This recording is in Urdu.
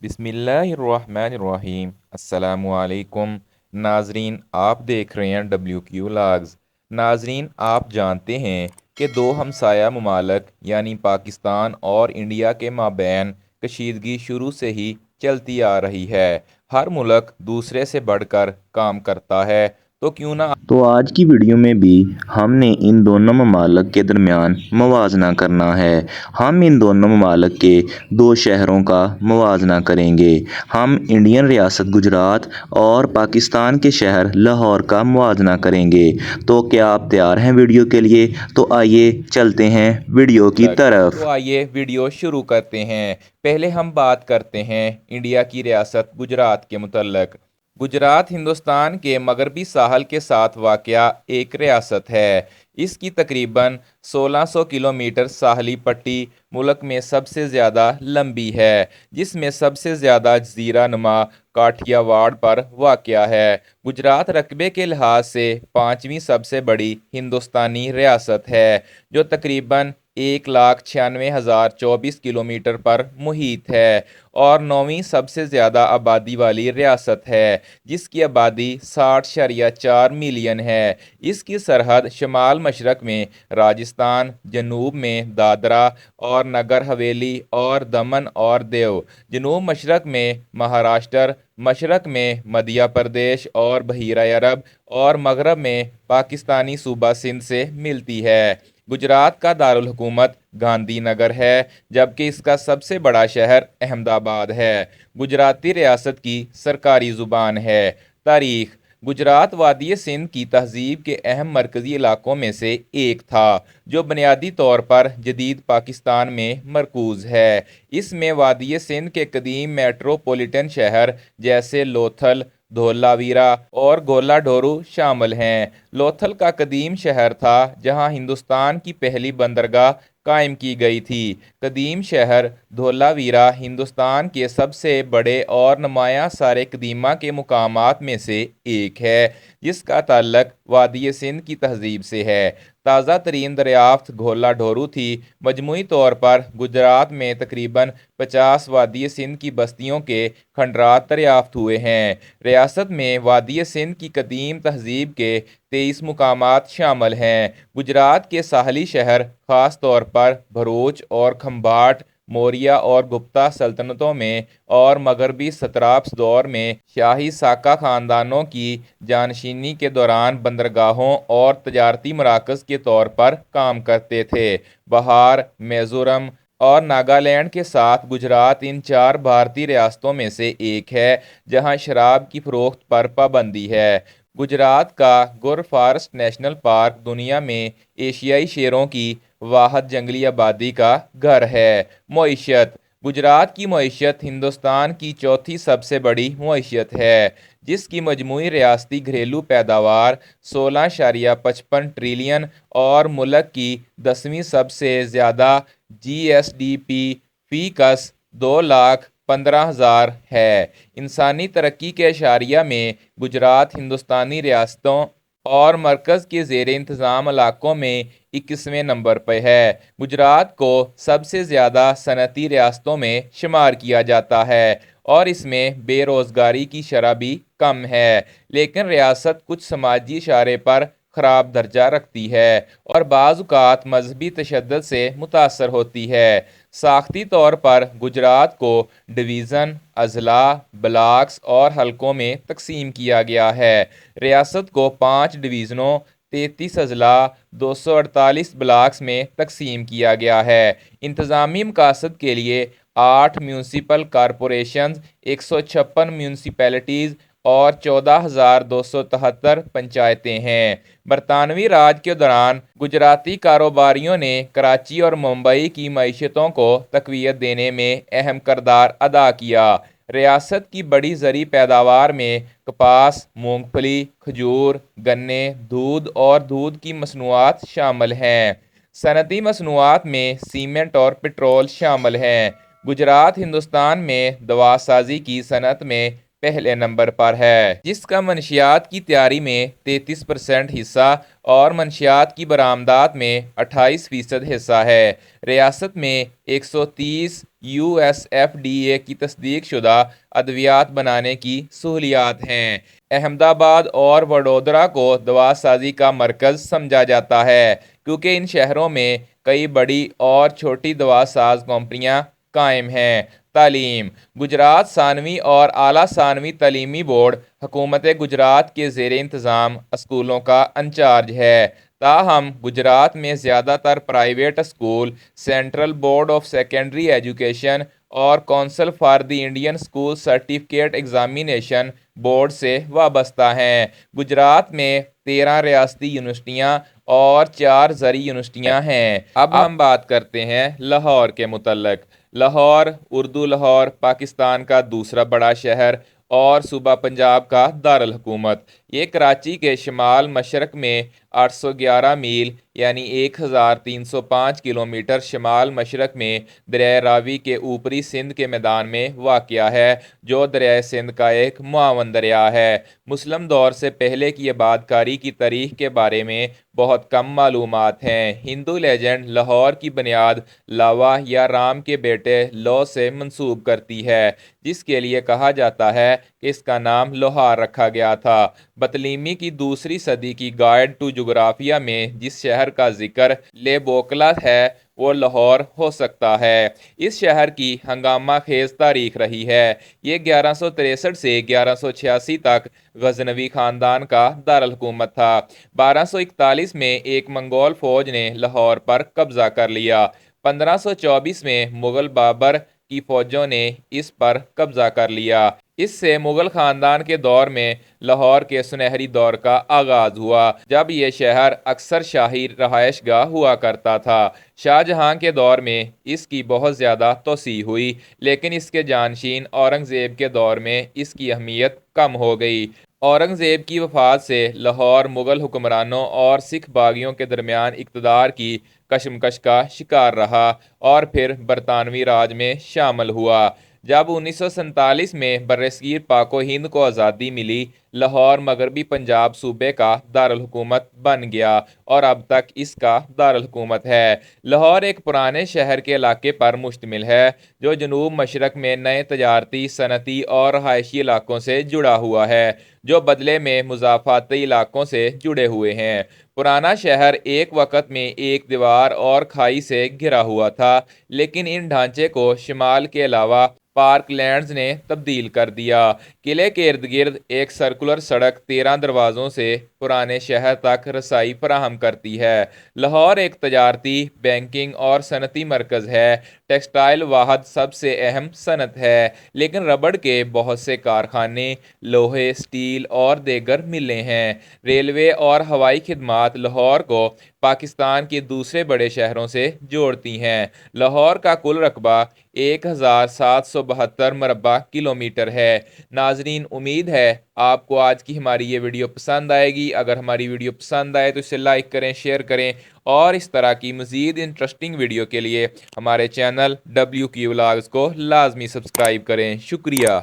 بسم اللہ الرحمن الرحیم۔ السلام علیکم ناظرین، آپ دیکھ رہے ہیں WQ لاگز۔ ناظرین، آپ جانتے ہیں کہ دو ہمسایہ ممالک یعنی پاکستان اور انڈیا کے مابین کشیدگی شروع سے ہی چلتی آ رہی ہے۔ ہر ملک دوسرے سے بڑھ کر کام کرتا ہے، تو کیوں نہ آج کی ویڈیو میں بھی ہم نے ان دونوں ممالک کے درمیان موازنہ کرنا ہے۔ ہم ان دونوں ممالک کے دو شہروں کا موازنہ کریں گے۔ ہم انڈین ریاست گجرات اور پاکستان کے شہر لاہور کا موازنہ کریں گے۔ تو کیا آپ تیار ہیں ویڈیو کے لیے؟ تو آئیے چلتے ہیں ویڈیو کی طرف۔ تو آئیے ویڈیو شروع کرتے ہیں۔ پہلے ہم بات کرتے ہیں انڈیا کی ریاست گجرات کے متعلق۔ گجرات ہندوستان کے مغربی ساحل کے ساتھ واقع ایک ریاست ہے۔ اس کی تقریباً 1600 کلومیٹر ساحلی پٹی ملک میں سب سے زیادہ لمبی ہے، جس میں سب سے زیادہ جزیرہ نما کاٹھیا واڑ پر واقع ہے۔ گجرات رقبے کے لحاظ سے 5ویں سب سے بڑی ہندوستانی ریاست ہے، جو تقریباً 1,96,024 کلومیٹر پر محیط ہے، اور 9ویں سب سے زیادہ آبادی والی ریاست ہے، جس کی آبادی 60.4 ملین ہے۔ اس کی سرحد شمال مشرق میں راجستھان، جنوب میں دادرا اور نگر حویلی اور دمن اور دیو، جنوب مشرق میں مہاراشٹر، مشرق میں مدھیہ پردیش اور بحیرہ عرب، اور مغرب میں پاکستانی صوبہ سندھ سے ملتی ہے۔ گجرات کا دارالحکومت گاندھی نگر ہے، جبکہ اس کا سب سے بڑا شہر احمد آباد ہے۔ گجراتی ریاست کی سرکاری زبان ہے۔ تاریخ: گجرات وادی سندھ کی تہذیب کے اہم مرکزی علاقوں میں سے ایک تھا، جو بنیادی طور پر جدید پاکستان میں مرکوز ہے۔ اس میں وادی سندھ کے قدیم میٹروپولیٹن شہر جیسے لوتھل، دھولا ویرا اور گولا ڈھورو شامل ہیں۔ لوتھل کا قدیم شہر تھا جہاں ہندوستان کی پہلی بندرگاہ قائم کی گئی تھی۔ قدیم شہر دھولا ویرا ہندوستان کے سب سے بڑے اور نمایاں سارے قدیمہ کے مقامات میں سے ایک ہے، جس کا تعلق وادی سندھ کی تہذیب سے ہے۔ تازہ ترین دریافت گولا ڈھورو تھی۔ مجموعی طور پر گجرات میں تقریباً 50 وادی سندھ کی بستیوں کے کھنڈرات دریافت ہوئے ہیں۔ ریاست میں وادی سندھ کی قدیم تہذیب کے 23 مقامات شامل ہیں۔ گجرات کے ساحلی شہر، خاص طور پر بھروچ اور کھمبھاٹ، موریہ اور گپتا سلطنتوں میں اور مغربی ستراپس دور میں شاہی ساکا خاندانوں کی جانشینی کے دوران بندرگاہوں اور تجارتی مراکز کے طور پر کام کرتے تھے۔ بہار، میزورم اور ناگالینڈ کے ساتھ گجرات ان 4 بھارتی ریاستوں میں سے ایک ہے جہاں شراب کی فروخت پر پابندی ہے۔ گجرات کا گر فارسٹ نیشنل پارک دنیا میں ایشیائی شیروں کی واحد جنگلی آبادی کا گھر ہے۔ معیشت: گجرات کی معیشت ہندوستان کی چوتھی سب سے بڑی معیشت ہے، جس کی مجموعی ریاستی گھریلو پیداوار 16.55 ٹریلین اور ملک کی 10ویں سب سے زیادہ GSDP فی کس 2,15,000 ہے۔ انسانی ترقی کے اشاریہ میں گجرات ہندوستانی ریاستوں اور مرکز کے زیر انتظام علاقوں میں 21ویں نمبر پہ ہے۔ گجرات کو سب سے زیادہ صنعتی ریاستوں میں شمار کیا جاتا ہے اور اس میں بے روزگاری کی شرح بھی کم ہے، لیکن ریاست کچھ سماجی اشارے پر خراب درجہ رکھتی ہے اور بعض اوقات مذہبی تشدد سے متاثر ہوتی ہے۔ ساختی طور پر گجرات کو ڈویژن، اضلاع، بلاکس اور حلقوں میں تقسیم کیا گیا ہے۔ ریاست کو 5 ڈویژنوں، 33 اضلاع، 248 بلاکس میں تقسیم کیا گیا ہے۔ انتظامی مقاصد کے لیے 8 میونسپل کارپوریشنز، 156 میونسپلٹیز اور 14,273 پنچایتیں ہیں۔ برطانوی راج کے دوران گجراتی کاروباریوں نے کراچی اور ممبئی کی معیشتوں کو تقویت دینے میں اہم کردار ادا کیا۔ ریاست کی بڑی زرعی پیداوار میں کپاس، مونگ پھلی، کھجور، گنے، دودھ اور دودھ کی مصنوعات شامل ہیں۔ صنعتی مصنوعات میں سیمنٹ اور پٹرول شامل ہیں۔ گجرات ہندوستان میں دوا سازی کی صنعت میں پہلے نمبر پر ہے، جس کا منشیات کی تیاری میں 33% حصہ اور منشیات کی برآمدات میں 28% حصہ ہے۔ ریاست میں 130 USFDA کی تصدیق شدہ ادویات بنانے کی سہولیات ہیں۔ احمد آباد اور وڈودرا کو دوا سازی کا مرکز سمجھا جاتا ہے کیونکہ ان شہروں میں کئی بڑی اور چھوٹی دوا ساز کمپنیاں قائم ہیں۔ تعلیم: گجرات ثانوی اور اعلیٰ ثانوی تعلیمی بورڈ حکومت گجرات کے زیر انتظام اسکولوں کا انچارج ہے، تاہم گجرات میں زیادہ تر private school central board of secondary education اور council for the Indian school certificate examination board سے وابستہ ہیں۔ گجرات میں 13 ریاستی یونیورسٹیاں اور 4 زرعی یونیورسٹیاں ہیں۔ اب ہم بات کرتے ہیں لاہور کے متعلق۔ لاہور، اردو لاہور، پاکستان کا دوسرا بڑا شہر اور صوبہ پنجاب کا دارالحکومت۔ یہ کراچی کے شمال مشرق میں 811 میل یعنی 1305 کلومیٹر شمال مشرق میں دریائے راوی کے اوپری سندھ کے میدان میں واقع ہے، جو دریائے سندھ کا ایک معاون دریا ہے۔ مسلم دور سے پہلے کی آبادکاری کی تاریخ کے بارے میں بہت کم معلومات ہیں۔ ہندو لیجنڈ لاہور کی بنیاد لاوا یا رام کے بیٹے لو سے منسوب کرتی ہے، جس کے لیے کہا جاتا ہے کہ اس کا نام لوہار رکھا گیا تھا۔ بطلیمی کی دوسری صدی کی گائیڈ ٹو جغرافیہ میں جس شہر کا ذکر لے بوکلا ہے وہ لاہور ہو سکتا ہے۔ اس شہر کی ہنگامہ خیز تاریخ رہی ہے۔ یہ 1163 سے 1186 تک غزنوی خاندان کا دارالحکومت تھا۔ 1241 میں ایک منگول فوج نے لاہور پر قبضہ کر لیا۔ 1524 میں مغل بابر کی فوجوں نے اس پر قبضہ کر لیا۔ اس سے مغل خاندان کے دور میں لاہور کے سنہری دور کا آغاز ہوا، جب یہ شہر اکثر شاہی رہائش گاہ ہوا کرتا تھا۔ شاہ جہاں کے دور میں اس کی بہت زیادہ توسیع ہوئی، لیکن اس کے جانشین اورنگزیب کے دور میں اس کی اہمیت کم ہو گئی۔ اورنگزیب کی وفات سے لاہور مغل حکمرانوں اور سکھ باغیوں کے درمیان اقتدار کی کشمکش کا شکار رہا اور پھر برطانوی راج میں شامل ہوا۔ جب 1947 میں برصغیر پاک و ہند کو آزادی ملی، لاہور مغربی پنجاب صوبے کا دارالحکومت بن گیا اور اب تک اس کا دارالحکومت ہے۔ لاہور ایک پرانے شہر کے علاقے پر مشتمل ہے جو جنوب مشرق میں نئے تجارتی، صنعتی اور رہائشی علاقوں سے جڑا ہوا ہے، جو بدلے میں مضافاتی علاقوں سے جڑے ہوئے ہیں۔ پرانا شہر ایک وقت میں ایک دیوار اور کھائی سے گھرا ہوا تھا، لیکن ان ڈھانچے کو شمال کے علاوہ پارک لینڈز نے تبدیل کر دیا۔ قلعے کے ارد گرد ایک سرکولر سڑک 13 دروازوں سے پرانے شہر تک رسائی فراہم کرتی ہے۔ لاہور ایک تجارتی، بینکنگ اور صنعتی مرکز ہے۔ ٹیکسٹائل واحد سب سے اہم صنعت ہے، لیکن ربڑ کے بہت سے کارخانے، لوہے، سٹیل اور دیگر ملیں ہیں۔ ریلوے اور ہوائی خدمات لاہور کو پاکستان کے دوسرے بڑے شہروں سے جوڑتی ہیں۔ لاہور کا کل رقبہ 1772 مربع کلومیٹر ہے۔ ناظرین، امید ہے آپ کو آج کی ہماری یہ ویڈیو پسند آئے گی۔ اگر ہماری ویڈیو پسند آئے تو اسے لائک کریں، شیئر کریں اور اس طرح کی مزید انٹرسٹنگ ویڈیو کے لیے ہمارے چینل WQ Vlogs کو لازمی سبسکرائب کریں۔ شکریہ۔